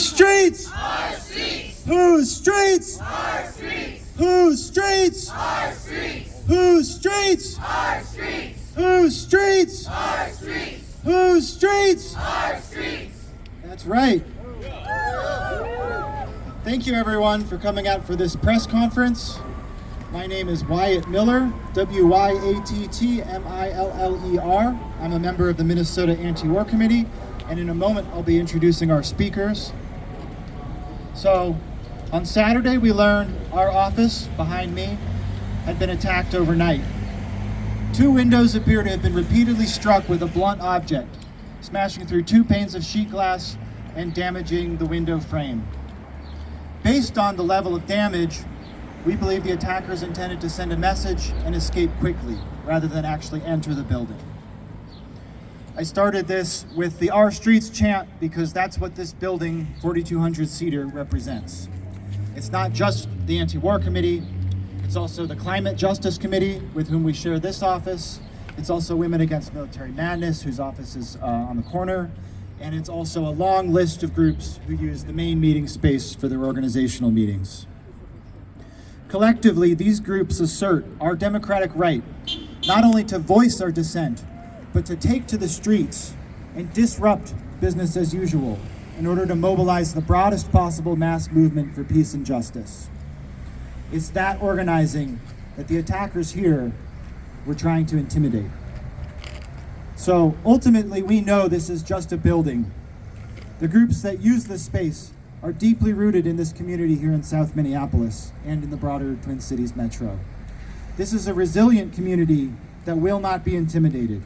Streets? Our streets! Whose streets? Our streets! Whose streets? Our streets! Whose streets? Our streets! Whose streets? Our streets! Whose streets? Our streets! That's right. Thank you everyone for coming out for this press conference. My name is Wyatt Miller, W-Y-A-T-T-M-I-L-L-E-R. I'm a member of the Minnesota Anti-War Committee, and in a moment I'll be introducing our speakers. So, on Saturday we learned our office behind me had been attacked overnight. 2 windows appear to have been repeatedly struck with a blunt object, smashing through 2 panes of sheet glass and damaging the window frame. Based on the level of damage, we believe the attackers intended to send a message and escape quickly, rather than actually enter the building. I started this with the Our Streets chant because that's what this building, 4,200-seater, represents. It's not just the Anti-War Committee, it's also the Climate Justice Committee, with whom we share this office. It's also Women Against Military Madness, whose office is on the corner. And it's also a long list of groups who use the main meeting space for their organizational meetings. Collectively, these groups assert our democratic right not only to voice our dissent, but to take to the streets and disrupt business as usual in order to mobilize the broadest possible mass movement for peace and justice. It's that organizing that the attackers here were trying to intimidate. So ultimately, we know this is just a building. The groups that use this space are deeply rooted in this community here in South Minneapolis and in the broader Twin Cities metro. This is a resilient community that will not be intimidated.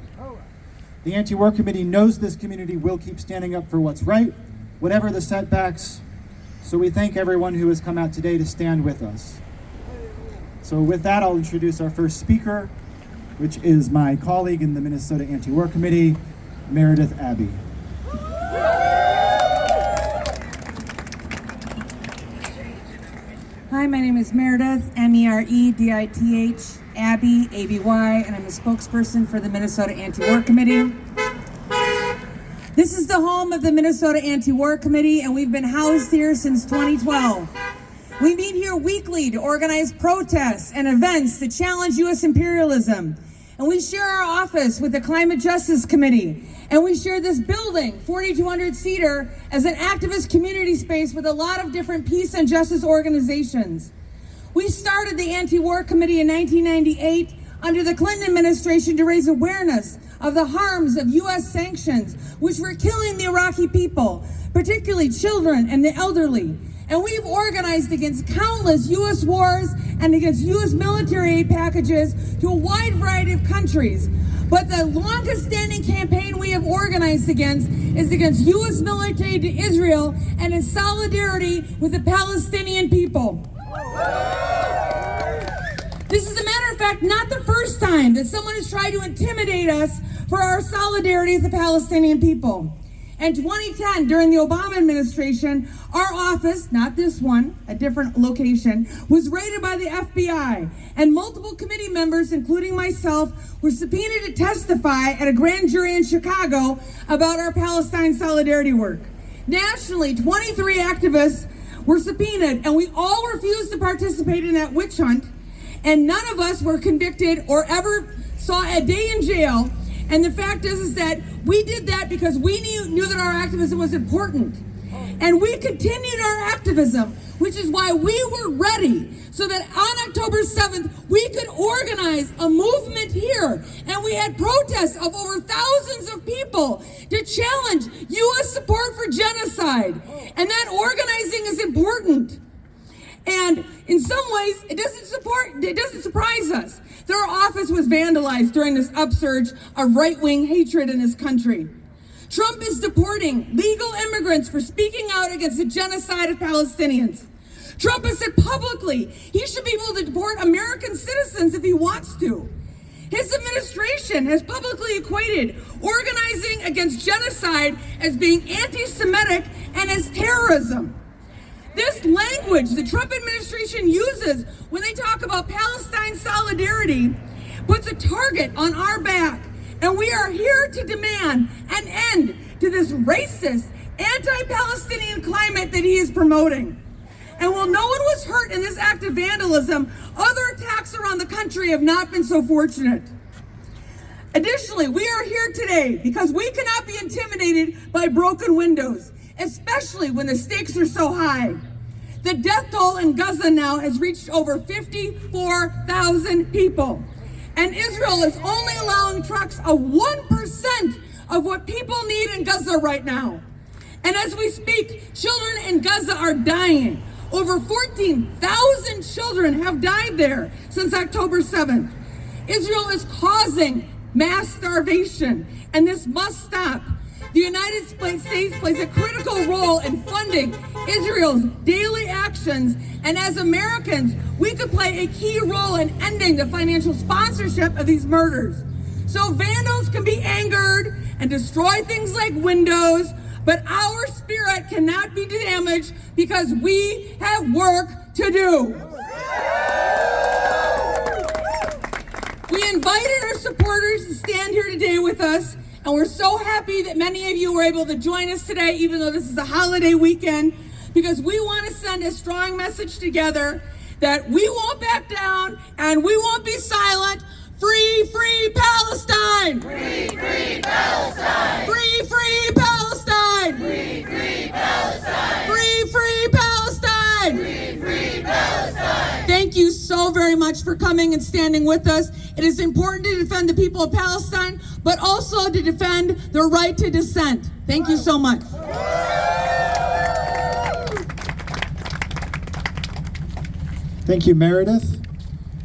The Anti-War Committee knows this community will keep standing up for what's right, whatever the setbacks. So we thank everyone who has come out today to stand with us. So with that, I'll introduce our first speaker, which is my colleague in the Minnesota Anti-War Committee, Meredith Abbey. Hi, my name is Meredith, M-E-R-E-D-I-T-H, Abbey, A-B-Y, and I'm a spokesperson for the Minnesota Anti-War Committee. This is the home of the Minnesota Anti-War Committee, and we've been housed here since 2012. We meet here weekly to organize protests and events to challenge U.S. imperialism. And we share our office with the Climate Justice Committee. And we share this building, 4,200-seater, as an activist community space with a lot of different peace and justice organizations. We started the Anti-War Committee in 1998 under the Clinton administration to raise awareness of the harms of U.S. sanctions, which were killing the Iraqi people, particularly children and the elderly. And we've organized against countless U.S. wars and against U.S. military aid packages to a wide variety of countries. But the longest standing campaign we have organized against is against U.S. military aid to Israel and in solidarity with the Palestinian people. This is, a matter of fact, not the first time that someone has tried to intimidate us for our solidarity with the Palestinian people. In 2010, during the Obama administration, our office, not this one, a different location, was raided by the FBI, and multiple committee members, including myself, were subpoenaed to testify at a grand jury in Chicago about our Palestine solidarity work. Nationally, 23 activists were subpoenaed, and we all refused to participate in that witch hunt, and none of us were convicted or ever saw a day in jail. And the fact is that we did that because we knew that our activism was important. And we continued our activism, which is why we were ready, so that on October 7th, we could organize a movement here. And we had protests of over thousands of people to challenge U.S. support for genocide. And that organizing is important. And in some ways, it doesn't surprise us that our office was vandalized during this upsurge of right-wing hatred in this country. Trump is deporting legal immigrants for speaking out against the genocide of Palestinians. Trump has said publicly he should be able to deport American citizens if he wants to. His administration has publicly equated organizing against genocide as being anti-Semitic and as terrorism. This language the Trump administration uses when they talk about Palestine solidarity puts a target on our back. And we are here to demand an end to this racist, anti-Palestinian climate that he is promoting. And while no one was hurt in this act of vandalism, other attacks around the country have not been so fortunate. Additionally, we are here today because we cannot be intimidated by broken windows, especially when the stakes are so high. The death toll in Gaza now has reached over 54,000 people. And Israel is only allowing trucks of 1% of what people need in Gaza right now. And as we speak, children in Gaza are dying. Over 14,000 children have died there since October 7th. Israel is causing mass starvation, and this must stop. The United States plays a critical role in funding Israel's daily actions, and as Americans, we could play a key role in ending the financial sponsorship of these murders. So vandals can be angered and destroy things like windows, but our spirit cannot be damaged because we have work to do. We invited our supporters to stand here today with us, and we're so happy that many of you were able to join us today, even though this is a holiday weekend, because we want to send a strong message together that we won't back down and we won't be silent. Free, free Palestine! Free, free Palestine! Free, free Palestine! Free, free Palestine! Free, free Palestine! Free, free Palestine! Thank you so very much for coming and standing with us. It is important to defend the people of Palestine, but also to defend their right to dissent. Thank you so much. Thank you, Meredith.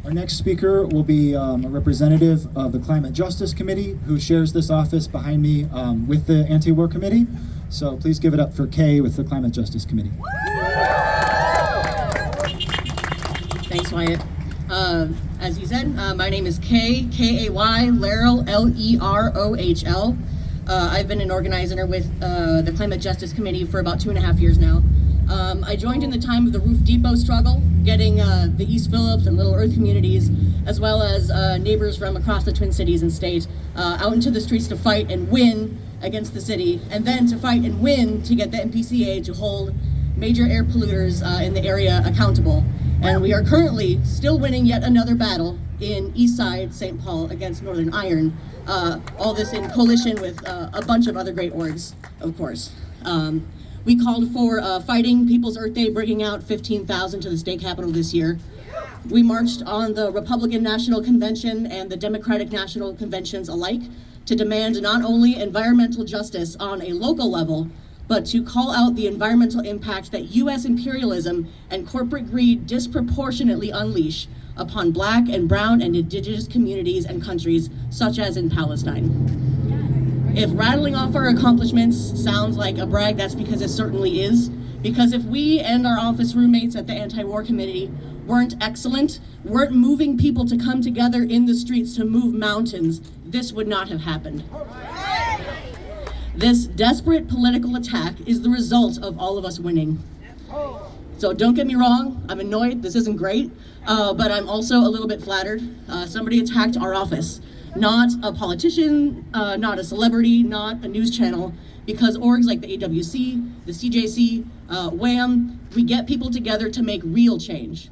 Our next speaker will be a representative of the Climate Justice Committee who shares this office behind me with the Anti-War Committee. So please give it up for Kay with the Climate Justice Committee. Thanks, Wyatt. As you said, my name is Kay, K-A-Y, Lerol, L-E-R-O-H-L. I've been an organizer with the Climate Justice Committee for about 2.5 years now. I joined in the time of the Roof Depot struggle, getting the East Phillips and Little Earth communities, as well as neighbors from across the Twin Cities and state, out into the streets to fight and win against the city, and then to fight and win to get the MPCA to hold major air polluters in the area accountable. And we are currently still winning yet another battle in Eastside St. Paul against Northern Iron. All this in coalition with a bunch of other great orgs, of course. We called for Fighting People's Earth Day, bringing out 15,000 to the state capitol this year. We marched on the Republican National Convention and the Democratic National Conventions alike to demand not only environmental justice on a local level, but to call out the environmental impact that U.S. imperialism and corporate greed disproportionately unleash upon Black and Brown and Indigenous communities and countries, such as in Palestine. If rattling off our accomplishments sounds like a brag, that's because it certainly is. Because if we and our office roommates at the Anti-War Committee weren't excellent, weren't moving people to come together in the streets to move mountains, this would not have happened. This desperate political attack is the result of all of us winning. So don't get me wrong, I'm annoyed, this isn't great, but I'm also a little bit flattered. Somebody attacked our office. Not a politician, not a celebrity, not a news channel, because orgs like the AWC, the CJC, WHAM, we get people together to make real change.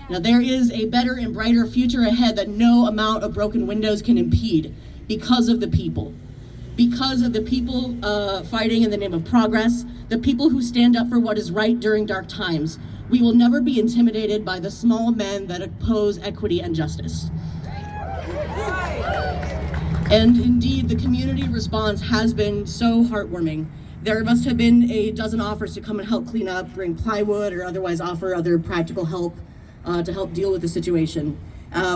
Now there is a better and brighter future ahead that no amount of broken windows can impede because of the people. Because of the people fighting in the name of progress, the people who stand up for what is right during dark times. We will never be intimidated by the small men that oppose equity and justice. And indeed, the community response has been so heartwarming. There must have been a dozen offers to come and help clean up, bring plywood, or otherwise offer other practical help to help deal with the situation,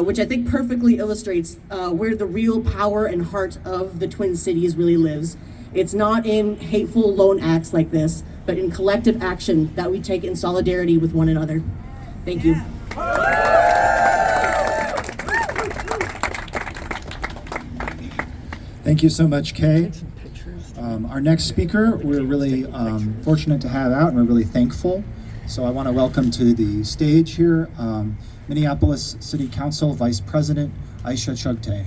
which I think perfectly illustrates where the real power and heart of the Twin Cities really lives. It's not in hateful lone acts like this, but in collective action that we take in solidarity with one another. Thank you. Thank you so much, Kay. Our next speaker, we're really fortunate to have out, and we're really thankful. So I want to welcome to the stage here, Minneapolis City Council Vice President Aisha Chugte.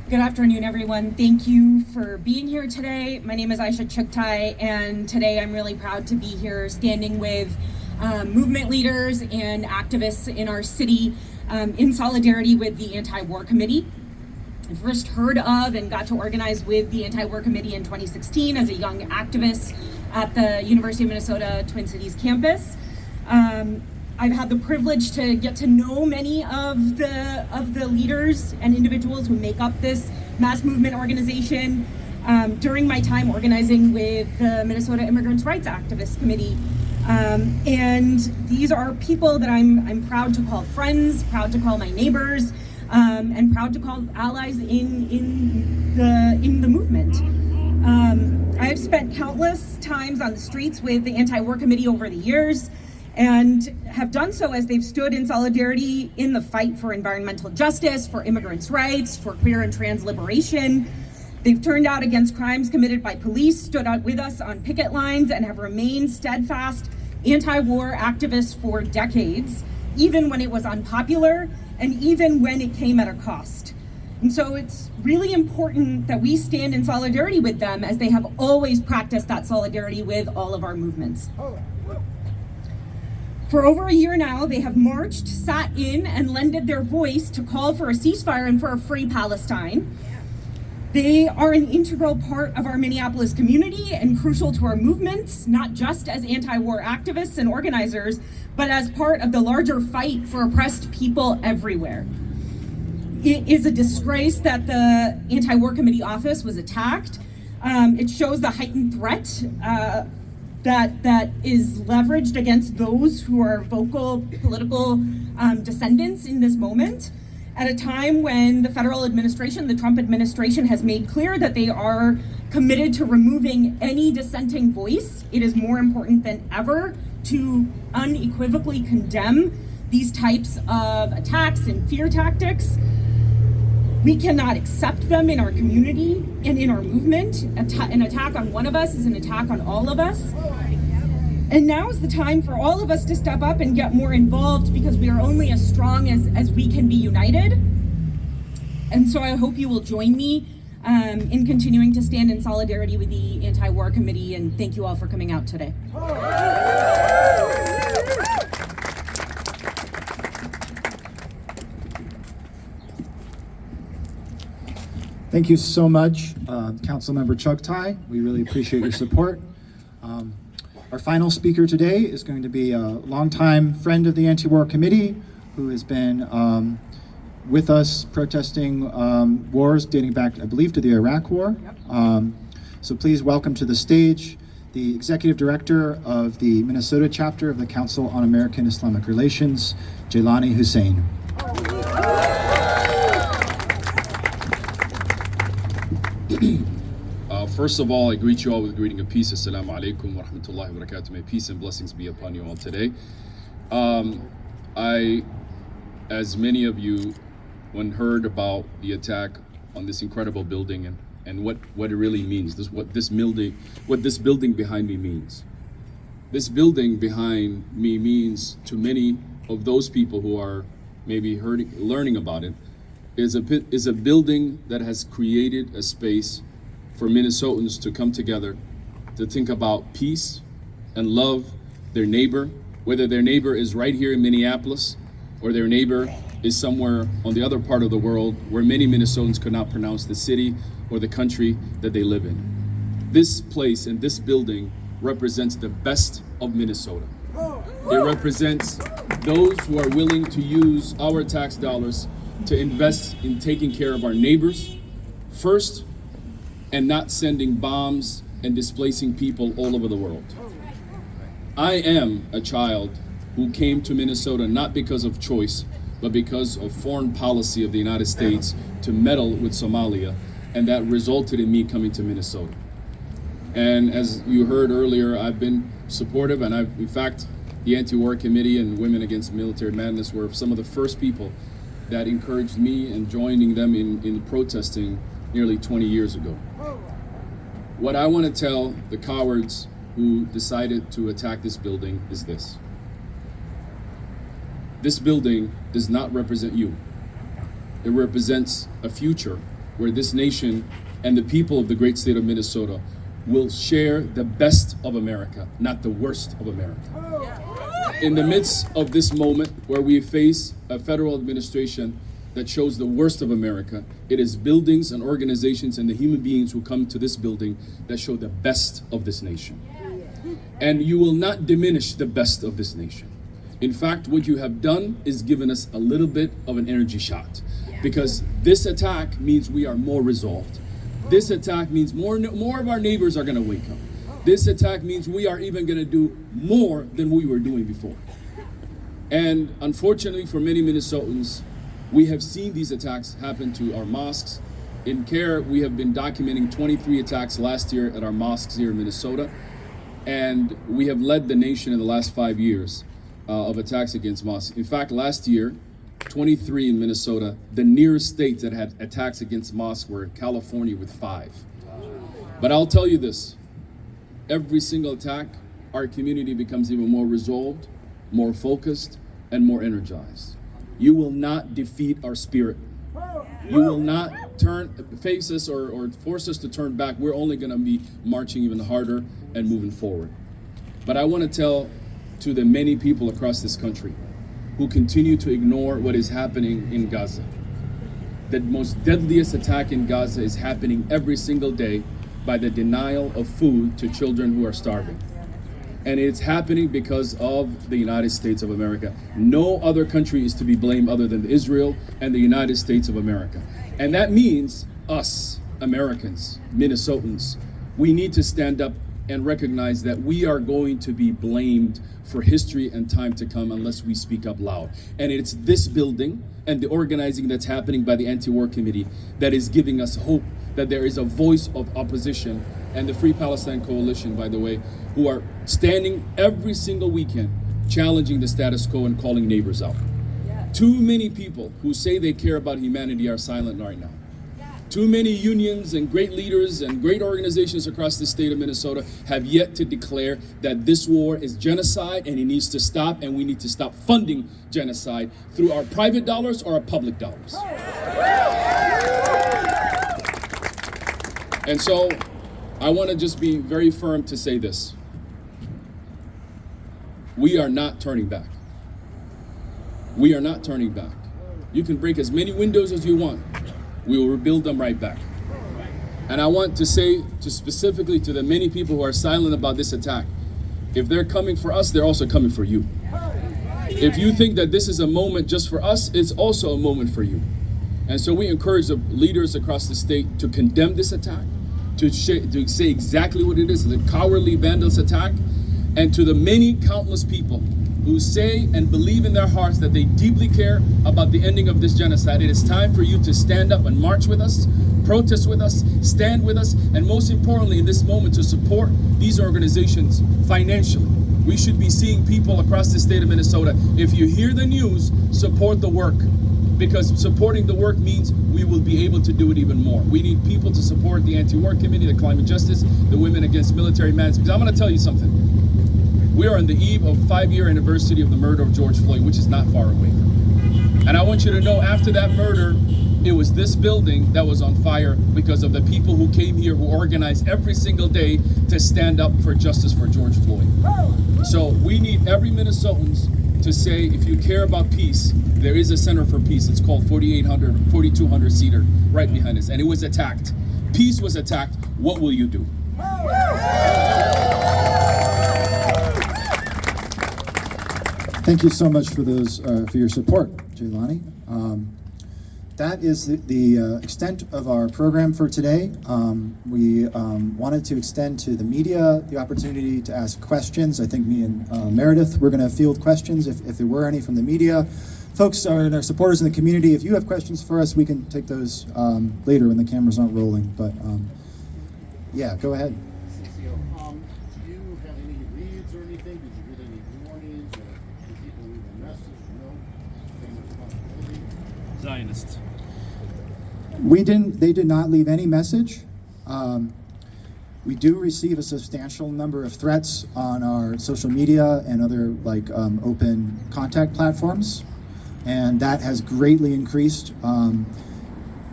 Good afternoon, everyone. Thank you for being here today. My name is Aisha Chuktai, and today I'm really proud to be here standing with movement leaders and activists in our city in solidarity with the Anti-War Committee. I first heard of and got to organize with the Anti-War Committee in 2016 as a young activist at the University of Minnesota Twin Cities campus. I've had the privilege to get to know many of the leaders and individuals who make up this mass movement organization during my time organizing with the Minnesota Immigrants' Rights Activists Committee. And these are people that I'm proud to call friends, proud to call my neighbors, and proud to call allies in the movement. I've spent countless times on the streets with the Anti-War Committee over the years, and have done so as they've stood in solidarity in the fight for environmental justice, for immigrants' rights, for queer and trans liberation. They've turned out against crimes committed by police, stood out with us on picket lines, and have remained steadfast anti-war activists for decades, even when it was unpopular and even when it came at a cost. And so it's really important that we stand in solidarity with them, as they have always practiced that solidarity with all of our movements. For over a year now, they have marched, sat in, and lended their voice to call for a ceasefire and for a free Palestine. They are an integral part of our Minneapolis community and crucial to our movements, not just as anti-war activists and organizers, but as part of the larger fight for oppressed people everywhere. It is a disgrace that the Anti-War Committee office was attacked. It shows the heightened threat that is leveraged against those who are vocal political descendants in this moment, at a time when the federal administration, the Trump administration, has made clear that they are committed to removing any dissenting voice. It is more important than ever to unequivocally condemn these types of attacks and fear tactics. We cannot accept them in our community and in our movement. An attack on one of us is an attack on all of us. And now is the time for all of us to step up and get more involved, because we are only as strong as we can be united. And so I hope you will join me in continuing to stand in solidarity with the Anti-War Committee, and thank you all for coming out today. Thank you so much, Councilmember Chuktai. We really appreciate your support. Our final speaker today is going to be a longtime friend of the Anti-War Committee, who has been with us protesting wars dating back, I believe, to the Iraq War. So please welcome to the stage the Executive Director of the Minnesota chapter of the Council on American Islamic Relations, Jailani Hussein. First of all, I greet you all with the greeting of peace. Assalamu alaikum wa rahmatullahi wa barakatuh. May peace and blessings be upon you all today. I, as many of you, when heard about the attack on this incredible building and what it really means, what this building behind me means. This building behind me means to many of those people who are maybe learning about it, is a building that has created a space for Minnesotans to come together to think about peace and love their neighbor, whether their neighbor is right here in Minneapolis or their neighbor is somewhere on the other part of the world where many Minnesotans could not pronounce the city or the country that they live in. This place and this building represents the best of Minnesota. It represents those who are willing to use our tax dollars to invest in taking care of our neighbors first, and not sending bombs and displacing people all over the world. I am a child who came to Minnesota not because of choice, but because of foreign policy of the United States to meddle with Somalia, and that resulted in me coming to Minnesota. And as you heard earlier, I've been supportive, and in fact, the Anti-War Committee and Women Against Military Madness were some of the first people that encouraged me and joining them in protesting nearly 20 years ago. What I want to tell the cowards who decided to attack this building is this. This building does not represent you. It represents a future where this nation and the people of the great state of Minnesota will share the best of America, not the worst of America. In the midst of this moment where we face a federal administration that shows the worst of America, it is buildings and organizations and the human beings who come to this building that show the best of this nation. And you will not diminish the best of this nation. In fact, what you have done is given us a little bit of an energy shot, because this attack means we are more resolved. This attack means more of our neighbors are going to wake up. This attack means we are even going to do more than we were doing before. And unfortunately for many Minnesotans, we have seen these attacks happen to our mosques. In CARE, we have been documenting 23 attacks last year at our mosques here in Minnesota. And we have led the nation in the last 5 years of attacks against mosques. In fact, last year, 23 in Minnesota. The nearest states that had attacks against mosques were California with 5. But I'll tell you this, every single attack, our community becomes even more resolved, more focused, and more energized. You will not defeat our spirit. You will not face us or force us to turn back. We're only going to be marching even harder and moving forward. But I want to tell to the many people across this country who continue to ignore what is happening in Gaza. The most deadliest attack in Gaza is happening every single day by the denial of food to children who are starving. And it's happening because of the United States of America. No other country is to be blamed other than Israel and the United States of America. And that means us, Americans, Minnesotans, we need to stand up and recognize that we are going to be blamed for history and time to come unless we speak up loud. And it's this building and the organizing that's happening by the Anti-War Committee that is giving us hope that there is a voice of opposition, and the Free Palestine Coalition, by the way, who are standing every single weekend challenging the status quo and calling neighbors out. Too many people who say they care about humanity are silent right now. Too many unions and great leaders and great organizations across the state of Minnesota have yet to declare that this war is genocide and it needs to stop, and we need to stop funding genocide through our private dollars or our public dollars. And so I want to just be very firm to say this. We are not turning back. We are not turning back. You can break as many windows as you want. We will rebuild them right back. And I want to say specifically to the many people who are silent about this attack, if they're coming for us, they're also coming for you. If you think that this is a moment just for us, it's also a moment for you. And so we encourage the leaders across the state to condemn this attack, to say exactly what it is, the cowardly vandals attack, and to the many countless people who say and believe in their hearts that they deeply care about the ending of this genocide. It is time for you to stand up and march with us, protest with us, stand with us, and most importantly in this moment to support these organizations financially. We should be seeing people across the state of Minnesota. If you hear the news, support the work, because supporting the work means we will be able to do it even more. We need people to support the Anti-War Committee, the Climate Justice, the Women Against Military Madness. Because I'm going to tell you something. We are on the eve of 5-year anniversary of the murder of George Floyd, which is not far away. And I want you to know, after that murder, it was this building that was on fire because of the people who came here, who organized every single day to stand up for justice for George Floyd. So we need every Minnesotan to say, if you care about peace, there is a Center for Peace. It's called 4,200 seater right behind us. And it was attacked. Peace was attacked. What will you do? Thank you so much for those for your support, Jaylani. That is the extent of our program for today. We wanted to extend to the media the opportunity to ask questions. I think me and Meredith, we're going to field questions if there were any from the media. Folks and our supporters in the community, if you have questions for us, we can take those later when the cameras aren't rolling. But yeah, go ahead. Do you have any leads or anything? Did you get any warnings? Or did people leave a message? No? Same responsibility? Zionists. They did not leave any message. We do receive a substantial number of threats on our social media and other open contact platforms, and that has greatly increased.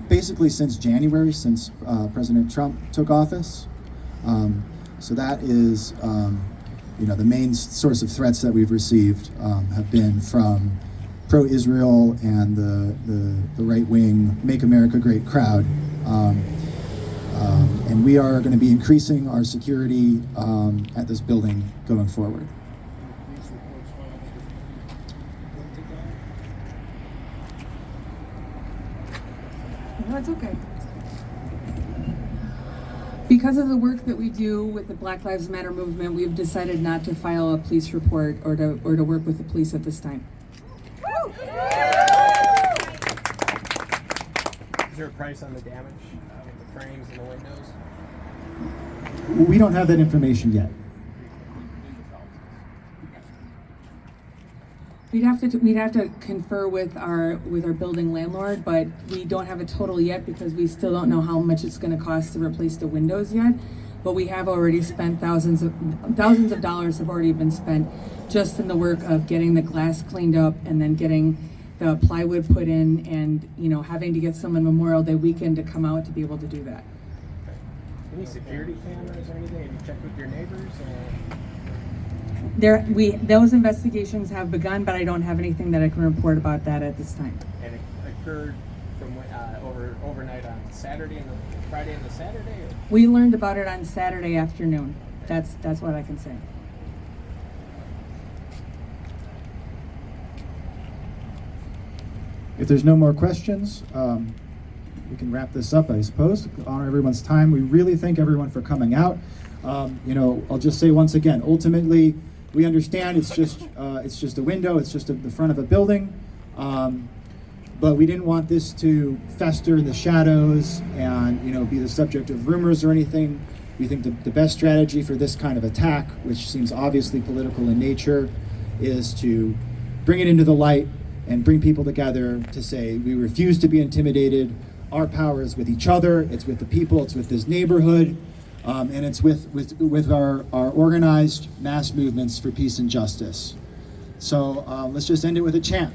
basically since January, since President Trump took office. So that is, the main source of threats that we've received have been from pro-Israel and the right-wing Make America Great crowd. And we are going to be increasing our security at this building going forward. Police reports filed at this meeting? No, it's okay. Because of the work that we do with the Black Lives Matter movement, we've decided not to file a police report or to work with the police at this time. Is there a price on the damage with the frames and the windows? We don't have that information yet. We'd have to confer with our building landlord, but we don't have a total yet because we still don't know how much it's going to cost to replace the windows yet. But we have already spent thousands of dollars have already been spent just in the work of getting the glass cleaned up and then getting the plywood put in, and having to get someone Memorial Day weekend to come out to be able to do that. Any security cameras or anything? Have you checked with your neighbors? Those investigations have begun, but I don't have anything that I can report about that at this time. And it occurred from overnight on Saturday and Friday and the Saturday? Or? We learned about it on Saturday afternoon. That's what I can say. If there's no more questions, we can wrap this up, I suppose. Honor everyone's time. We really thank everyone for coming out. I'll just say once again, ultimately, we understand it's just a window, it's just the front of a building, but we didn't want this to fester in the shadows and be the subject of rumors or anything. We think the best strategy for this kind of attack, which seems obviously political in nature, is to bring it into the light and bring people together to say we refuse to be intimidated. Our power is with each other, it's with the people, it's with this neighborhood, and it's with our organized mass movements for peace and justice. So let's just end it with a chant.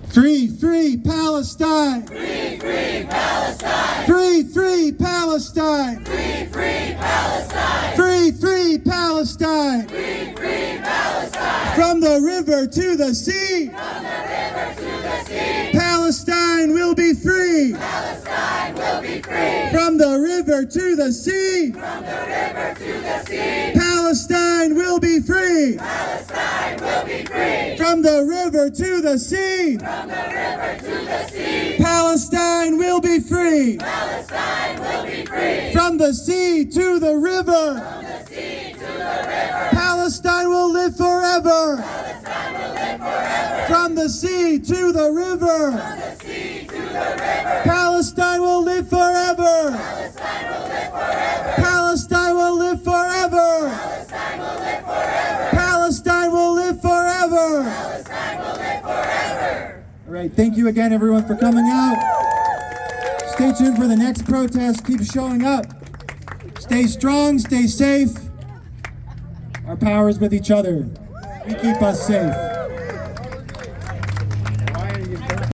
Free, free Palestine! Free, free Palestine! Free, free Palestine! Free, free Palestine! Free, free Palestine! Free, free Palestine! From the river to the sea! From the river to the sea! Palestine will be free! Palestine will be free! From the river to the sea! From the river to the sea! Palestine will be free! Palestine will be free! From the river to the sea! From the river to the sea! Palestine will be free! Palestine will be free! From the sea to the river! From the sea to the river! Palestine will live forever! Palestine will live forever! From the sea to the river! From the sea to the river! Palestine will live forever! Palestine will live forever! Palestine will live forever! Palestine will live forever! Palestine will live forever! Palestine will live forever! All right, thank you again, everyone, for coming out. Stay tuned for the next protest. Keep showing up. Stay strong, stay safe. Our power is with each other. We keep us safe.